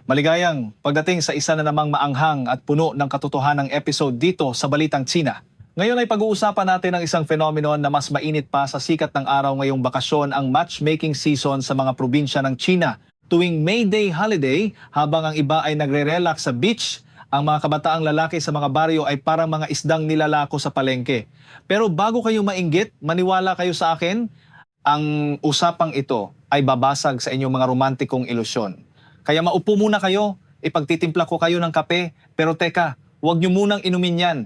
Maligayang pagdating sa isa na namang maanghang at puno ng katotohanang episode dito sa Balitang Tsina. Ngayon ay pag-uusapan natin ang isang phenomenon na mas mainit pa sa sikat ng araw ngayong bakasyon, ang matchmaking season sa mga probinsya ng China. Tuwing May Day holiday, habang ang iba ay nagre-relax sa beach, ang mga kabataang lalaki sa mga baryo ay parang mga isdang nilalako sa palengke. Pero bago kayo mainggit, maniwala kayo sa akin, ang usapang ito ay babasag sa inyong mga romantikong ilusyon. Kaya maupo muna kayo, ipagtitimpla ko kayo ng kape, pero teka, huwag nyo munang inumin yan.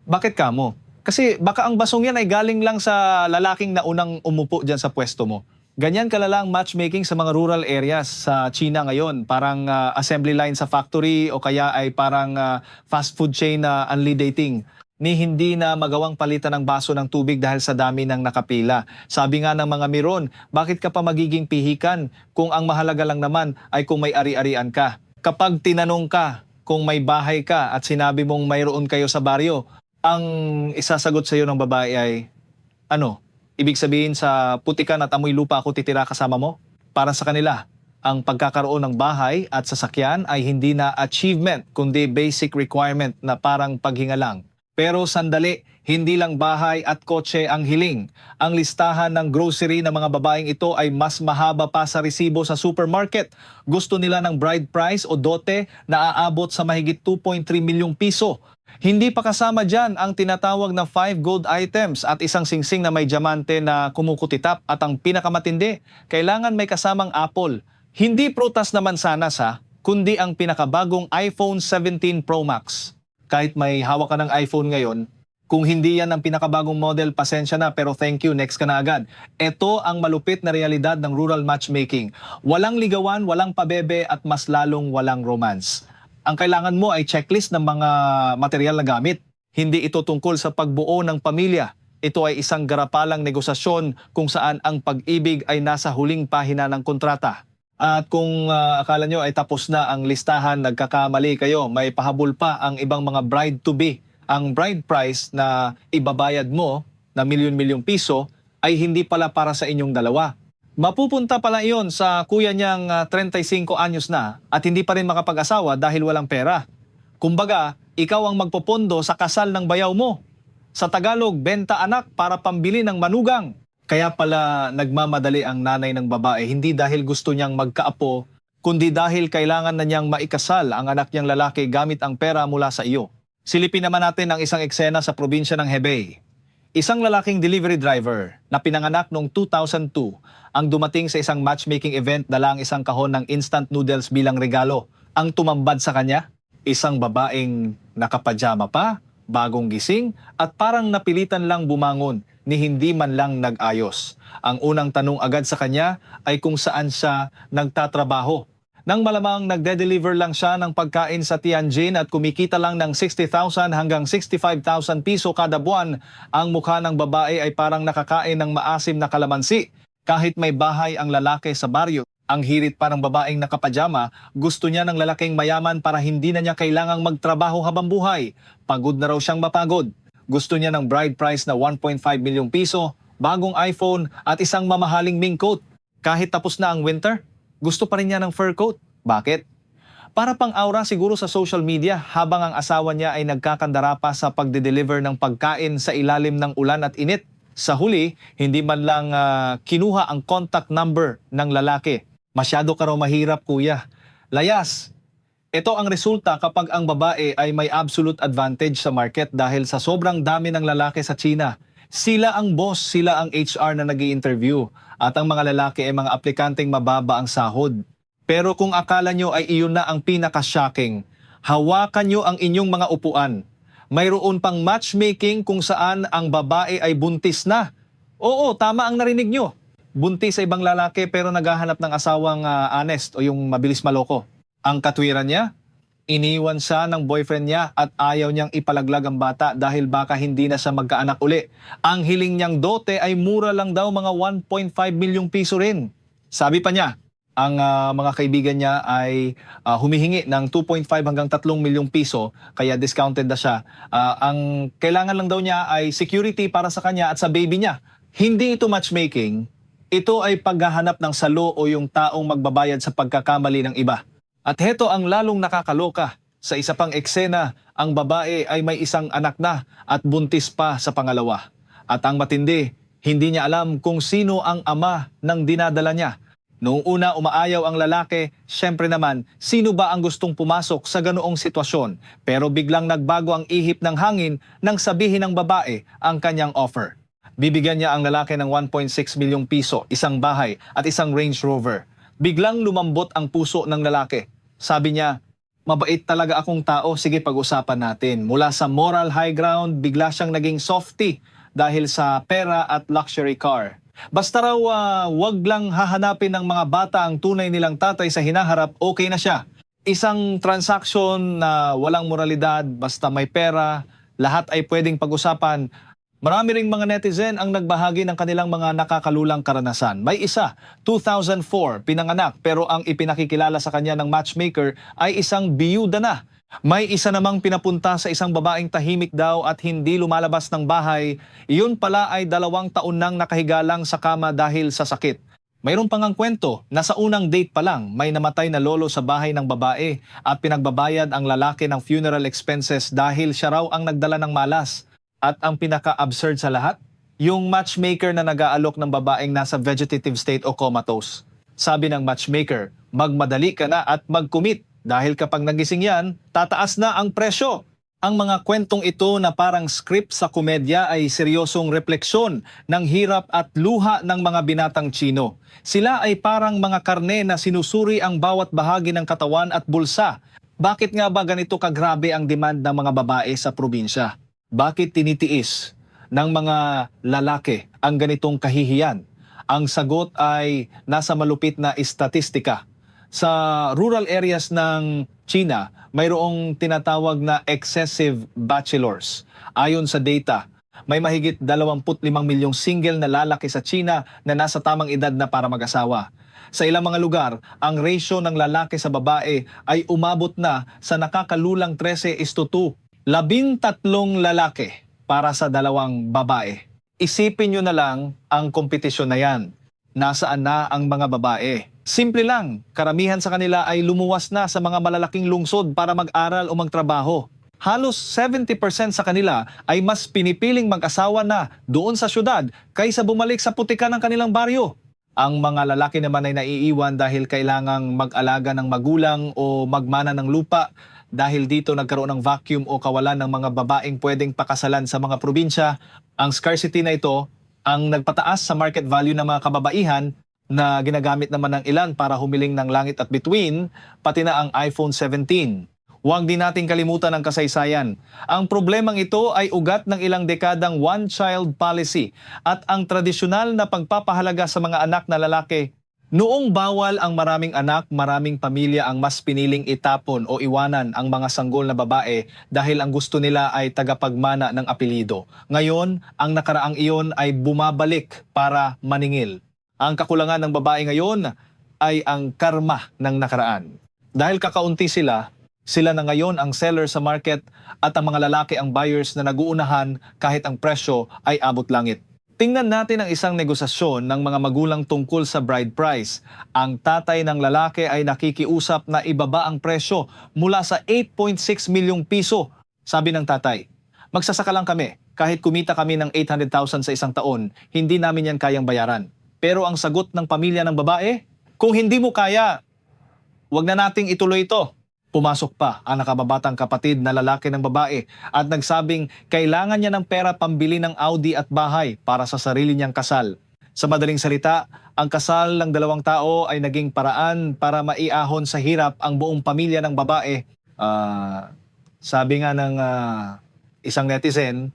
Bakit kamo? Kasi baka ang basong yan ay galing lang sa lalaking na unang umupo dyan sa pwesto mo. Ganyan kalala ang matchmaking sa mga rural areas sa China ngayon. Parang assembly line sa factory o kaya ay parang fast food chain na only dating. Ni hindi na magawang palitan ng baso ng tubig dahil sa dami ng nakapila. Sabi nga ng mga Miron, bakit ka pa magiging pihikan kung ang mahalaga lang naman ay kung may ari-arian ka? Kapag tinanong ka kung may bahay ka at sinabi mong mayroon kayo sa baryo, ang isasagot sa iyo ng babae ay, ano? Ibig sabihin sa putikan at amoy lupa ako titira kasama mo? Para sa kanila, ang pagkakaroon ng bahay at sasakyan ay hindi na achievement kundi basic requirement na parang paghinga lang. Pero sandali, hindi lang bahay at kotse ang hiling. Ang listahan ng grocery ng mga babaeng ito ay mas mahaba pa sa resibo sa supermarket. Gusto nila ng bride price o dote na aabot sa mahigit 2.3 milyong piso. Hindi pa kasama dyan ang tinatawag na 5 gold items at isang singsing na may diamante na kumukutitap. At ang pinakamatindi, kailangan may kasamang Apple. Hindi prutas naman sana kundi ang pinakabagong iPhone 17 Pro Max. Kahit may hawak ka ng iPhone ngayon, kung hindi yan ang pinakabagong model, pasensya na, pero thank you, next ka na agad. Ito ang malupit na realidad ng rural matchmaking. Walang ligawan, walang pabebe at mas lalong walang romance. Ang kailangan mo ay checklist ng mga material na gamit. Hindi ito tungkol sa pagbuo ng pamilya. Ito ay isang garapalang negosasyon kung saan ang pag-ibig ay nasa huling pahina ng kontrata. At kung akala nyo ay tapos na ang listahan, nagkakamali kayo. May pahabol pa ang ibang mga bride-to-be. Ang bride price na ibabayad mo na milyon-milyong piso ay hindi pala para sa inyong dalawa. Mapupunta pala iyon sa kuya niyang 35 anyos na at hindi pa rin makapag-asawa dahil walang pera. Kumbaga, ikaw ang magpopondo sa kasal ng bayaw mo. Sa Tagalog, benta anak para pambili ng manugang. Kaya pala nagmamadali ang nanay ng babae, hindi dahil gusto niyang magkaapo, kundi dahil kailangan na niyang maikasal ang anak niyang lalaki gamit ang pera mula sa iyo. Silipin naman natin ang isang eksena sa probinsya ng Hebei. Isang lalaking delivery driver na pinanganak noong 2002 ang dumating sa isang matchmaking event, dala ang isang kahon ng instant noodles bilang regalo. Ang tumambad sa kanya, isang babaeng nakapajama pa, bagong gising at parang napilitan lang bumangon ni hindi man lang nag-ayos. Ang unang tanong agad sa kanya ay kung saan siya nagtatrabaho. Nang malamang nagde-deliver lang siya ng pagkain sa Tianjin at kumikita lang ng 60,000 hanggang 65,000 piso kada buwan, ang mukha ng babae ay parang nakakain ng maasim na kalamansi. Kahit may bahay ang lalaki sa baryo, ang hirit pa ng babaeng nakapajama, gusto niya ng lalaking mayaman para hindi na niya kailangang magtrabaho habang buhay. Pagod na raw siyang mapagod. Gusto niya ng bride price na 1.5 milyong piso, bagong iPhone at isang mamahaling mink coat. Kahit tapos na ang winter, gusto pa rin niya ng fur coat. Bakit? Para pang aura siguro sa social media habang ang asawa niya ay nagkakandara pa sa pagde-deliver ng pagkain sa ilalim ng ulan at init. Sa huli, hindi man lang kinuha ang contact number ng lalaki. Masyado ka raw mahirap, kuya. Layas! Ito ang resulta kapag ang babae ay may absolute advantage sa market dahil sa sobrang dami ng lalaki sa China. Sila ang boss, sila ang HR na nag-i-interview at ang mga lalaki ay mga aplikanteng mababa ang sahod. Pero kung akala nyo ay iyon na ang pinaka-shocking, hawakan nyo ang inyong mga upuan. Mayroon pang matchmaking kung saan ang babae ay buntis na. Oo, tama ang narinig nyo. Buntis sa ibang lalaki pero naghahanap ng asawang honest o yung mabilis maloko. Ang katwiran niya, iniwan siya ng boyfriend niya at ayaw niyang ipalaglag ang bata dahil baka hindi na siya magkaanak uli. Ang hiling niyang dote ay mura lang daw, mga 1.5 milyong piso rin. Sabi pa niya, ang mga kaibigan niya ay humihingi ng 2.5 hanggang 3 milyong piso, kaya discounted na siya. Ang kailangan lang daw niya ay security para sa kanya at sa baby niya. Hindi ito matchmaking, ito ay paghahanap ng salo o yung taong magbabayad sa pagkakamali ng iba. At heto ang lalong nakakaloka. Sa isa pang eksena, ang babae ay may isang anak na at buntis pa sa pangalawa. At ang matindi, hindi niya alam kung sino ang ama ng dinadala niya. Noong una umaayaw ang lalaki, syempre naman, sino ba ang gustong pumasok sa ganoong sitwasyon? Pero biglang nagbago ang ihip ng hangin nang sabihin ng babae ang kanyang offer. Bibigyan niya ang lalaki ng 1.6 milyong piso, isang bahay at isang Range Rover. Biglang lumambot ang puso ng lalaki. Sabi niya, mabait talaga akong tao, sige pag-usapan natin. Mula sa moral high ground, bigla siyang naging softy dahil sa pera at luxury car. Basta raw wag lang hahanapin ng mga bata ang tunay nilang tatay sa hinaharap, okay na siya. Isang transaction na walang moralidad, basta may pera, lahat ay pwedeng pag-usapan. Marami ring mga netizen ang nagbahagi ng kanilang mga nakakalulang karanasan. May isa, 2004, pinanganak pero ang ipinakikilala sa kanya ng matchmaker ay isang biyuda na. May isa namang pinapunta sa isang babaeng tahimik daw at hindi lumalabas ng bahay. Iyon pala ay 2 taon nang nakahiga lang sa kama dahil sa sakit. Mayroon pang ang kwento na sa unang date pa lang may namatay na lolo sa bahay ng babae at pinagbabayad ang lalaki ng funeral expenses dahil siya raw ang nagdala ng malas. At ang pinaka-absurd sa lahat, yung matchmaker na nag-aalok ng babaeng nasa vegetative state o comatose. Sabi ng matchmaker, magmadali ka na at mag-commit dahil kapag nagising yan, tataas na ang presyo. Ang mga kwentong ito na parang script sa komedya ay seryosong refleksyon ng hirap at luha ng mga binatang Tsino. Sila ay parang mga karne na sinusuri ang bawat bahagi ng katawan at bulsa. Bakit nga ba ganito kagrabe ang demand ng mga babae sa probinsya? Bakit tinitiis ng mga lalaki ang ganitong kahihiyan? Ang sagot ay nasa malupit na istatistika. Sa rural areas ng China, mayroong tinatawag na excessive bachelors. Ayon sa data, may mahigit 25 milyong single na lalaki sa China na nasa tamang edad na para mag-asawa. Sa ilang mga lugar, ang ratio ng lalaki sa babae ay umabot na sa nakakalulang 13:2. 13 lalaki para sa 2 babae. Isipin nyo na lang ang kompetisyon na yan. Nasaan na ang mga babae? Simple lang, karamihan sa kanila ay lumuwas na sa mga malalaking lungsod para mag-aral o magtrabaho. Halos 70% sa kanila ay mas pinipiling mag-asawa na doon sa syudad kaysa bumalik sa putikan ng kanilang baryo. Ang mga lalaki naman ay naiiwan dahil kailangang mag-alaga ng magulang o magmana ng lupa. Dahil dito nagkaroon ng vacuum o kawalan ng mga babaeng pwedeng pakasalan sa mga probinsya. Ang scarcity na ito ang nagpataas sa market value ng mga kababaihan na ginagamit naman ng ilan para humiling ng langit at bituin, pati na ang iPhone 17. Huwag din nating kalimutan ang kasaysayan. Ang problemang ito ay ugat ng ilang dekadang one-child policy at ang tradisyonal na pagpapahalaga sa mga anak na lalaki. Noong bawal ang maraming anak, maraming pamilya ang mas piniling itapon o iwanan ang mga sanggol na babae dahil ang gusto nila ay tagapagmana ng apelyido. Ngayon, ang nakaraang iyon ay bumabalik para maningil. Ang kakulangan ng babae ngayon ay ang karma ng nakaraan. Dahil kakaunti sila na ngayon ang seller sa market at ang mga lalaki ang buyers na naguunahan kahit ang presyo ay abot langit. Tingnan natin ang isang negosasyon ng mga magulang tungkol sa bride price. Ang tatay ng lalaki ay nakikiusap na ibaba ang presyo mula sa 8.6 milyong piso. Sabi ng tatay, magsasaka lang kami. Kahit kumita kami ng 800,000 sa isang taon, hindi namin yan kayang bayaran. Pero ang sagot ng pamilya ng babae, kung hindi mo kaya, wag na nating ituloy ito. Pumasok pa ang nakababatang kapatid na lalaki ng babae at nagsabing kailangan niya ng pera pambili ng Audi at bahay para sa sarili niyang kasal. Sa madaling salita, ang kasal ng 2 tao ay naging paraan para maiahon sa hirap ang buong pamilya ng babae. Sabi nga ng isang netizen,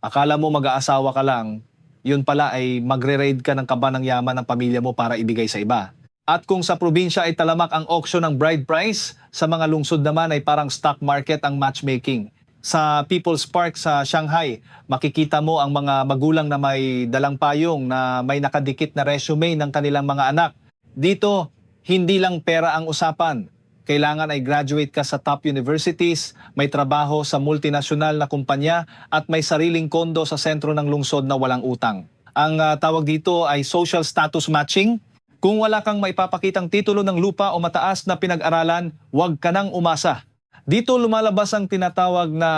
akala mo mag-aasawa ka lang, yun pala ay magre-raid ka ng kaba ng yaman ng pamilya mo para ibigay sa iba. At kung sa probinsya ay talamak ang auction ng bride price, sa mga lungsod naman ay parang stock market ang matchmaking. Sa People's Park sa Shanghai, makikita mo ang mga magulang na may dalang payong na may nakadikit na resume ng kanilang mga anak. Dito, hindi lang pera ang usapan. Kailangan ay graduate ka sa top universities, may trabaho sa multinasyonal na kumpanya at may sariling kondo sa sentro ng lungsod na walang utang. Ang tawag dito ay social status matching. Kung wala kang maipapakitang titulo ng lupa o mataas na pinag-aralan, huwag ka nang umasa. Dito lumalabas ang tinatawag na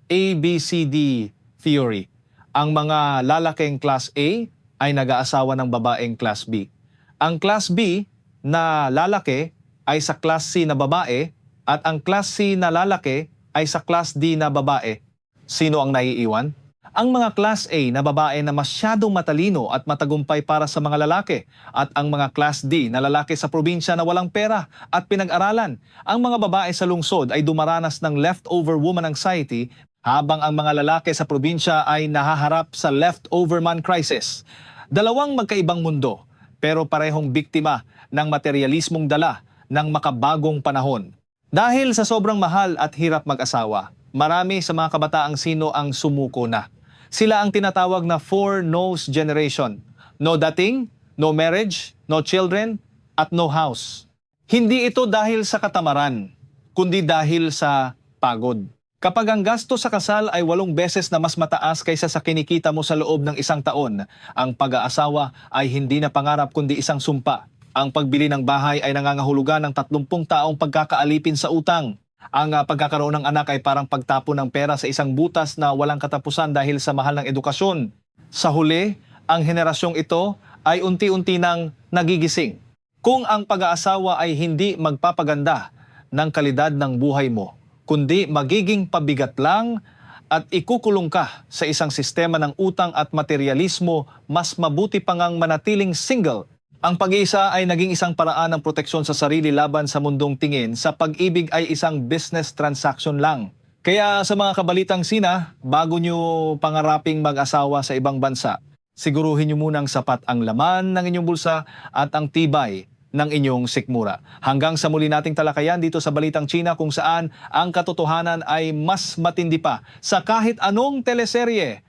ABCD theory. Ang mga lalaking Class A ay nag-aasawa ng babaeng Class B. Ang Class B na lalaki ay sa Class C na babae at ang Class C na lalaki ay sa Class D na babae. Sino ang naiiwan? Ang mga Class A na babae na masyadong matalino at matagumpay para sa mga lalaki at ang mga Class D na lalaki sa probinsya na walang pera at pinag-aralan. Ang mga babae sa lungsod ay dumaranas ng leftover woman anxiety habang ang mga lalaki sa probinsya ay nahaharap sa leftover man crisis. Dalawang magkaibang mundo pero parehong biktima ng materialismong dala ng makabagong panahon. Dahil sa sobrang mahal at hirap mag-asawa, marami sa mga kabataang sino ang sumuko na. Sila ang tinatawag na four no's generation. No dating, no marriage, no children, at no house. Hindi ito dahil sa katamaran, kundi dahil sa pagod. Kapag ang gasto sa kasal ay 8 beses na mas mataas kaysa sa kinikita mo sa loob ng 1 taon, ang pag-aasawa ay hindi na pangarap kundi isang sumpa. Ang pagbili ng bahay ay nangangahulugan ng 30 taong pagkakaalipin sa utang. Ang pagkakaroon ng anak ay parang pagtapon ng pera sa isang butas na walang katapusan dahil sa mahal ng edukasyon. Sa huli, ang henerasyong ito ay unti-unti nang nagigising. Kung ang pag-aasawa ay hindi magpapaganda ng kalidad ng buhay mo, kundi magiging pabigat lang at ikukulong ka sa isang sistema ng utang at materialismo, mas mabuti pa ngang manatiling single. Ang pag-iisa ay naging isang paraan ng proteksyon sa sarili laban sa mundong tingin sa pag-ibig ay isang business transaction lang. Kaya sa mga kabalitang sina, bago nyo pangaraping mag-asawa sa ibang bansa, siguruhin nyo munang sapat ang laman ng inyong bulsa at ang tibay ng inyong sikmura. Hanggang sa muli nating talakayan dito sa Balitang China kung saan ang katotohanan ay mas matindi pa sa kahit anong teleserye.